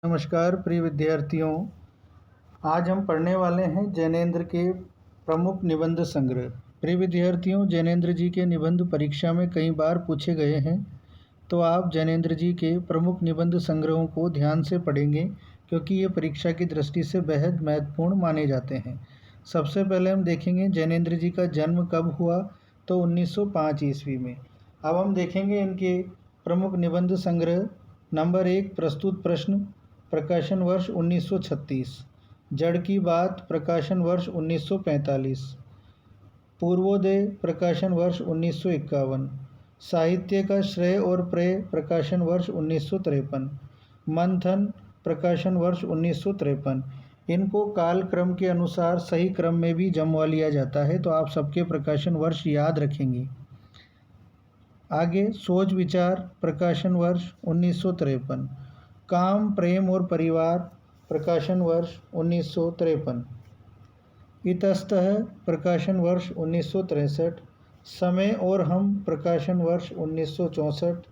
नमस्कार प्रिय विद्यार्थियों। आज हम पढ़ने वाले हैं जैनेंद्र के प्रमुख निबंध संग्रह। प्रिय विद्यार्थियों, जैनेंद्र जी के निबंध परीक्षा में कई बार पूछे गए हैं, तो आप जैनेंद्र जी के प्रमुख निबंध संग्रहों को ध्यान से पढ़ेंगे क्योंकि ये परीक्षा की दृष्टि से बेहद महत्वपूर्ण माने जाते हैं। सबसे पहले हम देखेंगे जैनेंद्र जी का जन्म कब हुआ, तो 1905 ईस्वी में। अब हम देखेंगे इनके प्रमुख निबंध संग्रह। नंबर 1, प्रस्तुत प्रश्न, प्रकाशन वर्ष 1936। जड़ की बात, प्रकाशन वर्ष 1945। पूर्वोदय, प्रकाशन वर्ष 1951। साहित्य का श्रेय और प्रेय, प्रकाशन वर्ष 1953। मंथन, प्रकाशन वर्ष 1953। इनको काल क्रम के अनुसार सही क्रम में भी जमवा लिया जाता है, तो आप सबके प्रकाशन वर्ष याद रखेंगे। आगे, सोच विचार, प्रकाशन वर्ष 1953। काम, प्रेम और परिवार, प्रकाशन वर्ष 1953। इतस्ततः, प्रकाशन वर्ष 1963। समय और हम, प्रकाशन वर्ष 1964।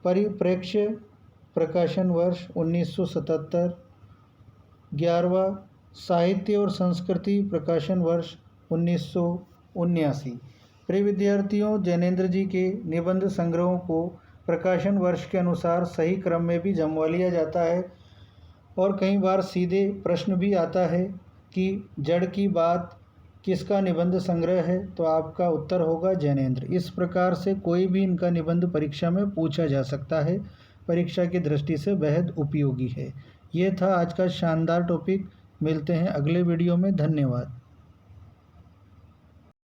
परिप्रेक्ष्य, प्रकाशन वर्ष 1977। 11वां, साहित्य और संस्कृति, प्रकाशन वर्ष 1979। प्रिय विद्यार्थियों, जैनेंद्र जी के निबंध संग्रहों को प्रकाशन वर्ष के अनुसार सही क्रम में भी जमवा लिया जाता है और कई बार सीधे प्रश्न भी आता है कि जड़ की बात किसका निबंध संग्रह है, तो आपका उत्तर होगा जैनेंद्र। इस प्रकार से कोई भी इनका निबंध परीक्षा में पूछा जा सकता है, परीक्षा की दृष्टि से बेहद उपयोगी है। ये था आज का शानदार टॉपिक। मिलते हैं अगले वीडियो में। धन्यवाद।